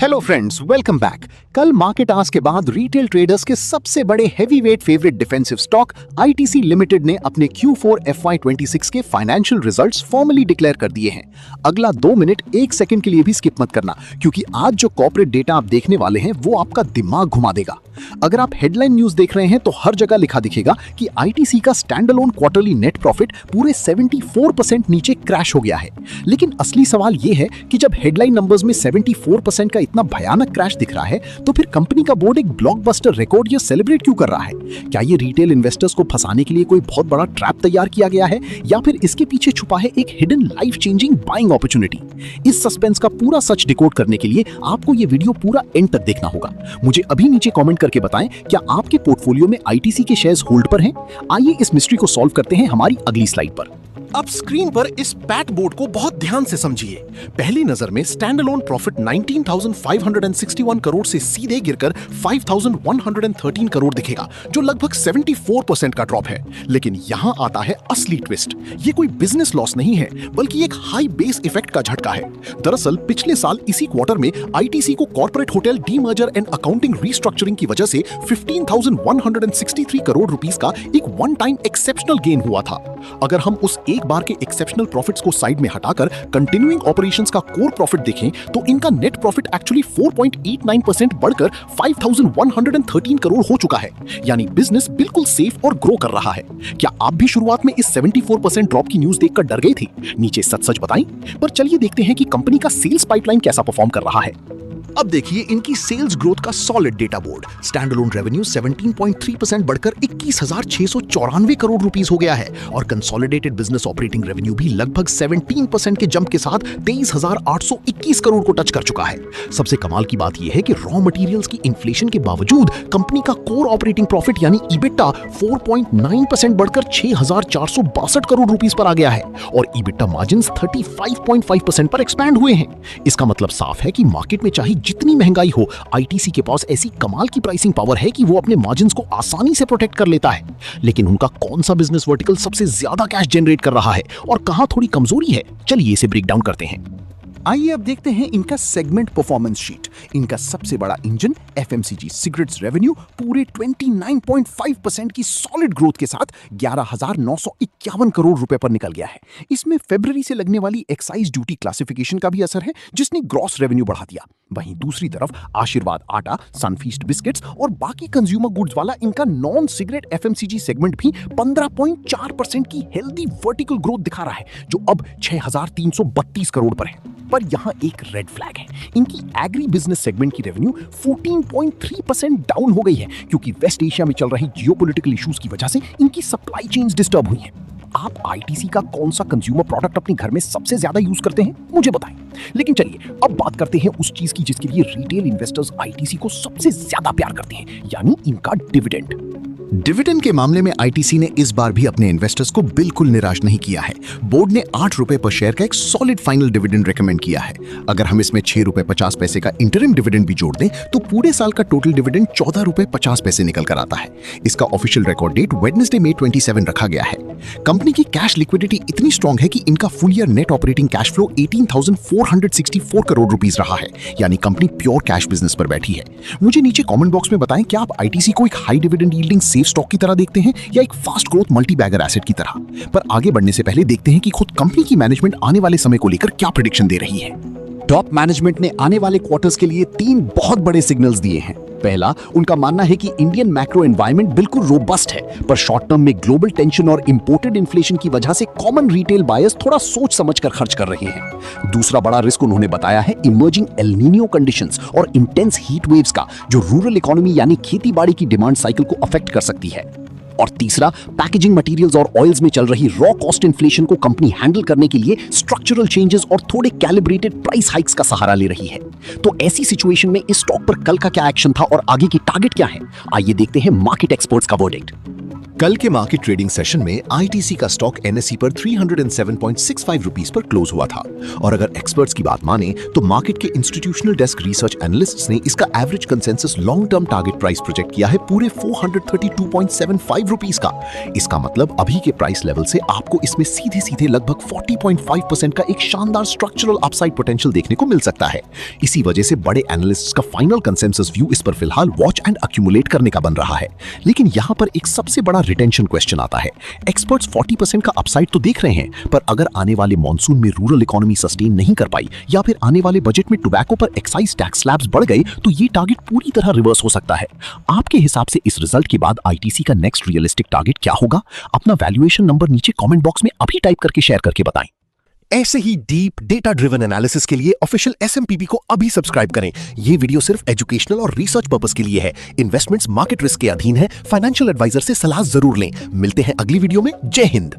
Hello friends, welcome back. कल market hours के बाद रिटेल ट्रेडर्स के सबसे बड़े heavyweight favourite defensive stock ITC limited ने अपने Q4 FY26 के फाइनेंशियल रिजल्ट्स फॉर्मली डिक्लेयर कर दिए हैं। अगला 2 मिनट 1 सेकंड के लिए भी स्किप मत करना, क्योंकि आज जो कॉर्पोरेट डेटा आप देखने वाले हैं वो आपका दिमाग घुमा देगा। अगर आप हेडलाइन न्यूज देख रहे हैं तो हर जगह लिखा दिखेगा कि आईटीसी का स्टैंडअलोन क्वार्टरली नेट प्रॉफिट पूरे 74% नीचे क्रैश हो गया है। लेकिन असली सवाल ये है कि जब हेडलाइन नंबर्स में 74% का इतना भयानक क्रैश दिख रहा है, तो फिर कंपनी का बोर्ड एक ब्लॉकबस्टर रिकॉर्ड ये सेलिब्रेट क्यों कर रहा है? क्या ये रिटेल इन्वेस्टर्स को फंसाने के लिए कोई बहुत बड़ा ट्रैप तैयार किया गया है, या फिर इसके पीछे छुपा है एक hidden life changing buying opportunity? इस सस्पेंस का पूरा सच डिकोड करने के लिए आपको ये वीडियो पूरा एंड तक देखना होगा। मुझे अभी नीचे कमेंट करके बताएं, क्या आपके पोर्टफोलियो में आईटीसी के शेयर्स होल्ड पर हैं? आइए इस मिस्ट्री को सॉल्व करते हैं हमारी अगली स्लाइड पर। अब स्क्रीन पर इस पैट बोर्ड को बहुत ध्यान से समझिए। पहली नजर में स्टैंडअलोन प्रॉफिट 19,561 करोड़ से सीधे गिरकर 5,113 करोड़ दिखेगा, जो लगभग 74% का ड्रॉप है। लेकिन यहां आता है असली ट्विस्ट। ये कोई बिजनेस लॉस नहीं है, बल्कि एक हाई बेस इफेक्ट का झटका है। दरअसल पिछले साल इसी क्वार्टर में आईटीसी को corporate hotel demerger and accounting restructuring की वजह से 15,163 करोड़ रुपीस का एक वन टाइम एक्सेप्शनल गेन हुआ था। अगर हम उस एक बार के एक्सेप्शनल प्रॉफिट्स को साइड में हटाकर कंटिन्यूइंग ऑपरेशंस का कोर प्रॉफिट देखें, तो इनका नेट प्रॉफिट एक्चुअली 4.89% बढ़कर 5,113 करोड़ हो चुका है। यानी बिजनेस बिल्कुल सेफ और ग्रो कर रहा है। क्या आप भी शुरुआत में इस 74% ड्रॉप की न्यूज देखकर डर गए थे? नीचे सच सच बताएं। पर चलिए देखते हैं कि कंपनी का सेल्स पाइपलाइन कैसा परफॉर्म कर रहा है। अब देखिए इनकी सेल्स ग्रोथ का solid data board. Standalone revenue 17.3% बढ़कर 21,694 करोड़ रुपीस हो गया है, और कंसोलिडेटेड बिजनेस ऑपरेटिंग रेवेन्यू भी लगभग 17% के जंप के साथ 23,821 करोड़ को टच कर चुका है। सबसे कमाल की बात यह है कि रॉ मटेरियल्स की इन्फ्लेशन के बावजूद कंपनी का कोर ऑपरेटिंग प्रॉफिट यानी ईबिटा 4.9% बढ़कर 6,462 करोड़ रुपीस पर आ गया है, और ईबिटा मार्जिन 35.5% पर एक्सपैंड हुए हैं। इसका मतलब साफ है कि मार्केट में चाहे जितनी महंगाई हो, आईटीसी के पास ऐसी कमाल की प्राइसिंग पावर है कि वो अपने मार्जिन्स को आसानी से प्रोटेक्ट कर लेता है। लेकिन उनका कौन सा बिजनेस वर्टिकल सबसे ज्यादा कैश जनरेट कर रहा है और कहां थोड़ी कमजोरी है, चलिए इसे ब्रेक डाउन करते हैं। आइए अब देखते हैं इनका सेगमेंट परफॉर्मेंस शीट। इनका सबसे बड़ा इंजन एफएमसीजी सिगरेट्स रेवेन्यू पूरे 29.5% की सॉलिड ग्रोथ के साथ 11,951 करोड़ रुपए पर निकल गया है। इसमें फरवरी से लगने वाली एक्साइज ड्यूटी क्लासिफिकेशन का भी असर है, जिसने ग्रॉस रेवेन्यू बढ़ा दिया। वहीं दूसरी तरफ आशीर्वाद आटा, सनफीस्ट बिस्किट्स और बाकी कंज्यूमर गुड्स वाला इनका नॉन सिगरेट एफएमसीजी सेगमेंट भी 15.4% की हेल्दी वर्टिकल ग्रोथ दिखा रहा है, जो अब 6,332 करोड़ पर है। पर यहां एक रेड फ्लैग है। इनकी एग्री बिजनेस सेगमेंट की रेवेन्यू 14.3% डाउन हो गई है, क्योंकि वेस्ट एशिया में चल रही जियोपॉलिटिकल इश्यूज की वजह से इनकी सप्लाई चेन्स डिस्टर्ब हुई हैं। आप आईटीसी का कौन सा कंज्यूमर प्रोडक्ट अपने घर में सबसे ज्यादा यूज करते हैं, मुझे बताएं। लेकिन चलिए अब बात करते हैं उस चीज की जिसके लिए रिटेल इन्वेस्टर्स आईटीसी को सबसे ज्यादा प्यार करते हैं, यानी इनका डिविडेंड। डिविडेंड के मामले में आईटीसी ने इस बार भी अपने इन्वेस्टर्स को बिल्कुल निराश नहीं किया है। बोर्ड ने 8 रुपए पर शेयर का एक सॉलिड फाइनल डिविडेंड रेकमेंड किया है। अगर हम इसमें 6 रुपए 50 पैसे का इंटरिम डिविडेंड भी जोड़ दें, तो पूरे साल का टोटल डिविडेंड 14 रुपए 50 पैसे निकल कर आता है। इसका official record date Wednesday May 27 रखा गया है। कंपनी की कैश लिक्विडिटी इतनी स्ट्रॉन्ग है कि इनका full year net operating cash flow 18,464 crore rupees रहा है, यानी कंपनी प्योर कैश बिजनेस पर बैठी है। मुझे नीचे कमेंट बॉक्स में बताएं, क्या आप आईटीसी को एक high dividend yielding safe stock की तरह देखते हैं या एक fast growth multibagger asset की तरह? पर आगे बढ़ने से पहले देखते हैं कि खुद कंपनी की मैनेजमेंट आने वाले समय को लेकर क्या प्रेडिक्शन दे रही है। टॉप मैनेजमेंट ने आने वाले क्वार्टर्स के लिए 3 बहुत बड़े सिग्नल्स दिए हैं। पहला, उनका मानना है कि इंडियन मैक्रो एनवायरनमेंट बिल्कुल रोबस्ट है, पर शॉर्ट टर्म में ग्लोबल टेंशन और इंपोर्टेड इन्फ्लेशन की वजह से कॉमन रिटेल बायर्स थोड़ा सोच समझकर खर्च कर रहे हैं। दूसरा बड़ा रिस्क उन्होंने बताया है इमर्जिंग एल नीनो कंडीशंस और इंटेंस हीट वेव्स का, जो रूरल इकोनॉमी यानी खेती बाड़ी की डिमांड साइकिल को अफेक्ट कर सकती है। और तीसरा, पैकेजिंग मटेरियल्स और ऑयल्स में चल रही रॉ कॉस्ट इन्फ्लेशन को कंपनी हैंडल करने के लिए स्ट्रक्चरल चेंजेस और थोड़े कैलिब्रेटेड प्राइस हाइक्स का सहारा ले रही है। तो ऐसी सिचुएशन में इस स्टॉक पर कल का क्या एक्शन था और आगे की टारगेट क्या है, आइए देखते हैं मार्केट एक्सपर्ट्स का वर्डिक्ट। कल के मार्केट ट्रेडिंग सेशन में आईटीसी का स्टॉक एनएसई पर 307.65 रुपीस पर क्लोज हुआ था और अगर एक्सपर्ट्स की बात माने तो मार्केट के इंस्टीट्यूशनल डेस्क रिसर्च एनालिस्ट्स ने इसका average consensus long term target price project किया है पूरे 432.75 रुपीस का। इसका मतलब अभी के प्राइस लेवल से आपको इसमें सीधे सीधे लगभग 40.5% का एक शानदार स्ट्रक्चरल अपसाइड पोटेंशियल देखने को मिल सकता है। इसी वजह से बड़े एनालिस्ट्स का फाइनल कंसेंसस व्यू इस पर फिलहाल वॉच एंड अक्यूमुलेट करने का बन रहा है। लेकिन यहां पर एक सबसे बड़ा रिटेंशन क्वेश्चन आता है। एक्सपर्ट्स 40% का अपसाइड तो देख रहे हैं, पर अगर आने वाले मॉनसून में रूरल इकोनॉमी सस्टेन नहीं कर पाई या फिर आने वाले बजट में टोबैको पर एक्साइज टैक्स स्लैब्स बढ़ गए तो ये टारगेट पूरी तरह रिवर्स हो सकता है। आपके हिसाब से इस रिजल्ट के बाद आईटीसी का नेक्स्ट रियलिस्टिक टारगेट क्या होगा? अपना वैल्यूएशन नंबर नीचे कमेंट बॉक्स में अभी टाइप करके शेयर करके बताएं। ऐसे ही डीप डेटा ड्रिवन एनालिसिस के लिए ऑफिशियल एसएमपीपी को अभी सब्सक्राइब करें। ये वीडियो सिर्फ एजुकेशनल और रिसर्च पर्पस के लिए है। इन्वेस्टमेंट्स मार्केट रिस्क के अधीन है। फाइनेंशियल एडवाइजर से सलाह जरूर लें। मिलते हैं अगली वीडियो में। जय हिंद।